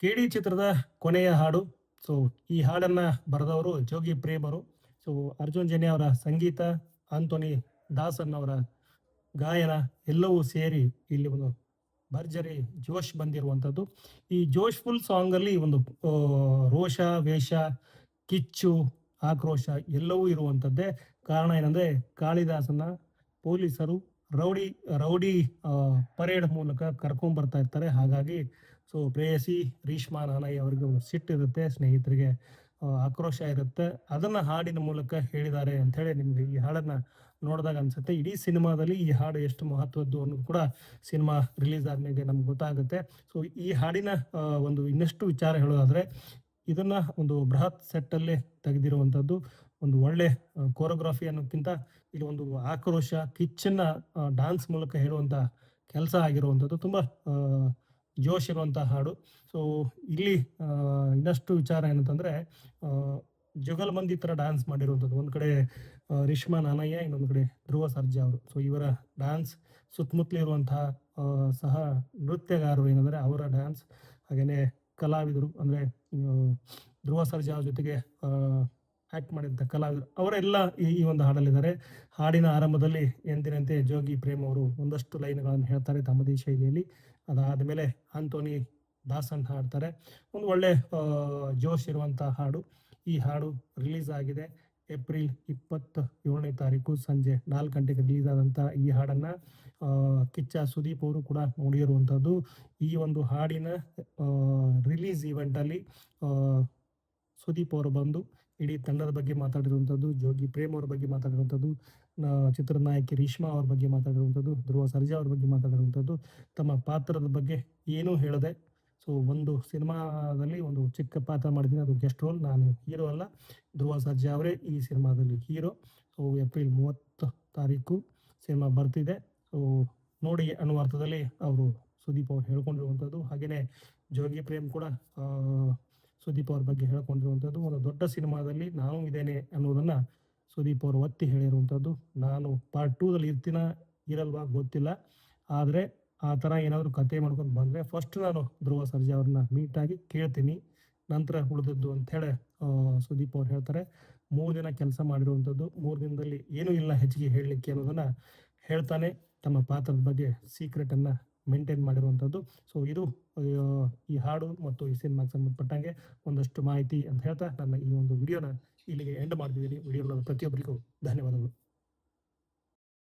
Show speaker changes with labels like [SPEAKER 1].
[SPEAKER 1] ಕೇಡಿ ಚಿತ್ರದ ಕೊನೆಯ ಹಾಡು. ಸೊ ಈ ಹಾಡನ್ನ ಬರೆದವರು ಜೋಗಿ ಪ್ರೇಮರು. ಸೊ ಅರ್ಜುನ್ ಜನ್ಯ ಅವರ ಸಂಗೀತ, ಆಂಟೋನಿ ದಾಸನ್ ಅವರ ಗಾಯನ ಎಲ್ಲವೂ ಸೇರಿ ಇಲ್ಲಿ ಒಂದು ಭರ್ಜರಿ ಜೋಶ್ ಬಂದಿರುವಂಥದ್ದು. ಈ ಜೋಶ್‌ಫುಲ್ ಸಾಂಗಲ್ಲಿ ಒಂದು ರೋಷ, ವೇಷ, ಕಿಚ್ಚು, ಆಕ್ರೋಶ ಎಲ್ಲವೂ ಇರುವಂಥದ್ದೇ. ಕಾರಣ ಏನಂದ್ರೆ ಕಾಳಿದಾಸನ ಪೊಲೀಸರು ರೌಡಿ ರೌಡಿ ಪರೇಡ್ ಮೂಲಕ ಕರ್ಕೊಂಡ್ ಬರ್ತಾ ಇರ್ತಾರೆ. ಹಾಗಾಗಿ ಸೊ ಪ್ರೇಯಸಿ ರೀಶ್ಮಾ ನಾನಯ್ಯ ಅವರಿಗೆ ಒಂದು ಸಿಟ್ಟಿರುತ್ತೆ, ಸ್ನೇಹಿತರಿಗೆ ಆಕ್ರೋಶ ಇರುತ್ತೆ. ಅದನ್ನ ಹಾಡಿನ ಮೂಲಕ ಹೇಳಿದ್ದಾರೆ ಅಂತ ಹೇಳಿ ನಿಮ್ಗೆ ಈ ಹಾಡನ್ನ ನೋಡಿದಾಗ ಅನ್ಸುತ್ತೆ. ಇಡೀ ಸಿನಿಮಾದಲ್ಲಿ ಈ ಹಾಡು ಎಷ್ಟು ಮಹತ್ವದ್ದು ಅನ್ನೋದು ಕೂಡ ಸಿನಿಮಾ ರಿಲೀಸ್ ಆದ್ಮೇಲೆ ನಮ್ಗೆ ಗೊತ್ತಾಗುತ್ತೆ. ಸೊ ಈ ಹಾಡಿನ ಒಂದು ಇನ್ನಷ್ಟು ವಿಚಾರ ಹೇಳೋದಾದ್ರೆ, ಇದನ್ನ ಒಂದು ಬೃಹತ್ ಸೆಟ್ ಅಲ್ಲೇ ತೆಗೆದಿರುವಂತದ್ದು. ಒಂದು ಒಳ್ಳೆ ಕೋರಿಯೋಗ್ರಫಿ ಅನ್ನೋಕ್ಕಿಂತ ಇಲ್ಲಿ ಒಂದು ಆಕ್ರೋಶ, ಕಿಚ್ಚನ್ನ ಡಾನ್ಸ್ ಮೂಲಕ ಹೇಳುವಂತ ಕೆಲಸ ಆಗಿರುವಂಥದ್ದು. ತುಂಬಾ ಜೋಶ್ ಇರುವಂತ ಹಾಡು. ಸೊ ಇಲ್ಲಿ ಇನ್ನಷ್ಟು ವಿಚಾರ ಏನಂತಂದ್ರೆ, ಜುಗಲ್ಬಂದಿ ತರ ಡಾನ್ಸ್ ಮಾಡಿರುವಂಥದ್ದು. ಒಂದ್ ಕಡೆ ರಿಶ್ಮಾ ನಾನಯ್ಯ, ಇನ್ನೊಂದು ಕಡೆ ಧ್ರುವ ಸರ್ಜಾ ಅವರು. ಸೊ ಇವರ ಡಾನ್ಸ್ ಸುತ್ತಮುತ್ತಲು ಇರುವಂತಹ ಸಹ ನೃತ್ಯಗಾರರು ಏನಂದ್ರೆ ಅವರ ಡಾನ್ಸ್, ಹಾಗೇನೆ ಕಲಾವಿದರು ಅಂದ್ರೆ ಧ್ರುವ ಸರ್ಜಾ ಅವ್ರ ಜೊತೆಗೆ ಆಕ್ಟ್ ಮಾಡಿದಂಥ ಕಲಾವಿದರು ಅವರೆಲ್ಲ ಈ ಒಂದು ಹಾಡಲ್ಲಿದ್ದಾರೆ. ಹಾಡಿನ ಆರಂಭದಲ್ಲಿ ಎಂದಿನಂತೆ ಜೋಗಿ ಪ್ರೇಮ್ ಅವರು ಒಂದಷ್ಟು ಲೈನ್ಗಳನ್ನು ಹೇಳ್ತಾರೆ ತಮ್ಮದೇ ಶೈಲಿಯಲ್ಲಿ. ಅದಾದ ಆಂಟೋನಿ ದಾಸನ್ ಹಾಡ್ತಾರೆ. ಒಂದು ಒಳ್ಳೆ ಜೋಶ್ ಇರುವಂತಹ ಹಾಡು. ಈ ಹಾಡು ರಿಲೀಸ್ ಆಗಿದೆ ಏಪ್ರಿಲ್ 27ನೇ ತಾರೀಕು ಸಂಜೆ 4 ಗಂಟೆಗೆ ರಿಲೀಸ್ ಆದಂಥ ಈ ಹಾಡನ್ನ ಕಿಚ್ಚ ಸುದೀಪ್ ಅವರು ಕೂಡ ನೋಡಿರುವಂಥದ್ದು. ಈ ಒಂದು ಹಾಡಿನ ರಿಲೀಸ್ ಈವೆಂಟ್ ಅಲ್ಲಿ ಸುದೀಪ್ ಅವರು ಬಂದು ಇಡೀ ತಂಡದ ಬಗ್ಗೆ ಮಾತಾಡಿರುವಂಥದ್ದು, ಜೋಗಿ ಪ್ರೇಮ್ ಅವ್ರ ಬಗ್ಗೆ ಮಾತಾಡಿರುವಂಥದ್ದು, ಚಿತ್ರದ ನಾಯಕಿ ರೀಶ್ಮಾ ಅವ್ರ ಬಗ್ಗೆ ಮಾತಾಡಿರುವಂಥದ್ದು, ಧ್ರುವ ಸರ್ಜಾ ಅವ್ರ ಬಗ್ಗೆ ಮಾತಾಡಿರುವಂಥದ್ದು, ತಮ್ಮ ಪಾತ್ರದ ಬಗ್ಗೆ ಏನೂ ಹೇಳದೆ, ಸೊ ಒಂದು ಸಿನಿಮಾದಲ್ಲಿ ಒಂದು ಚಿಕ್ಕ ಪಾತ್ರ ಮಾಡಿದ್ದೀನಿ, ಅದು ಗೆಸ್ಟ್ ರೋಲ್, ನಾನು ಹೀರೋ ಅಲ್ಲ, ಧ್ರುವ ಸರ್ಜಾ ಅವರೇ ಈ ಸಿನಿಮಾದಲ್ಲಿ ಹೀರೋ. ಸೊ ಏಪ್ರಿಲ್ 30 ತಾರೀಕು ಸಿನಿಮಾ ಬರ್ತಿದೆ. ಸೊ ನೋಡಿ ಅನ್ನುವ ಅರ್ಥದಲ್ಲಿ ಅವರು ಸುದೀಪ್ ಅವ್ರು ಹೇಳ್ಕೊಂಡಿರುವಂಥದ್ದು. ಹಾಗೆಯೇ ಜೋಗಿ ಪ್ರೇಮ್ ಕೂಡ ಸುದೀಪ್ ಅವ್ರ ಬಗ್ಗೆ ಹೇಳ್ಕೊಂಡಿರುವಂಥದ್ದು. ಒಂದು ದೊಡ್ಡ ಸಿನಿಮಾದಲ್ಲಿ ನಾನು ಇದ್ದೇನೆ ಅನ್ನೋದನ್ನ ಸುದೀಪ್ ಅವರು ಒತ್ತಿ ಹೇಳಿರುವಂಥದ್ದು. ನಾನು ಪಾರ್ಟ್ 2ದಲ್ಲಿ ಇರಲ್ವಾ ಗೊತ್ತಿಲ್ಲ, ಆದರೆ ಆ ಥರ ಏನಾದರೂ ಕತೆ ಮಾಡ್ಕೊಂಡು ಬಂದರೆ ಫಸ್ಟ್ ನಾನು ಧ್ರುವ ಸರ್ಜಾ ಅವ್ರನ್ನ ಮೀಟ್ ಆಗಿ ಕೇಳ್ತೀನಿ, ನಂತರ ಉಳಿದದ್ದು ಅಂಥೇಳಿ ಸುದೀಪ್ ಅವ್ರು ಹೇಳ್ತಾರೆ. 3 ದಿನ ಕೆಲಸ ಮಾಡಿರುವಂಥದ್ದು, 3 ದಿನದಲ್ಲಿ ಏನೂ ಇಲ್ಲ ಹೆಚ್ಚಿಗೆ ಹೇಳಲಿಕ್ಕೆ ಅನ್ನೋದನ್ನ ಹೇಳ್ತಾನೆ. ತಮ್ಮ ಪಾತ್ರದ ಬಗ್ಗೆ ಸೀಕ್ರೆಟನ್ನು ಮೇಂಟೈನ್ ಮಾಡಿರುವಂಥದ್ದು. ಸೊ ಇದು ಈ ಹಾಡು ಮತ್ತು ಈ ಸಿನಿಮಾಗೆ ಸಂಬಂಧಪಟ್ಟಂಗೆ ಒಂದಷ್ಟು ಮಾಹಿತಿ ಅಂತ ಹೇಳ್ತಾ ನನ್ನ ಈ ಒಂದು ವಿಡಿಯೋನ ಇಲ್ಲಿಗೆ ಎಂಡ್ ಮಾಡ್ತಿದ್ದೀನಿ. ವಿಡಿಯೋ ಪ್ರತಿಯೊಬ್ಬರಿಗೂ ಧನ್ಯವಾದಗಳು.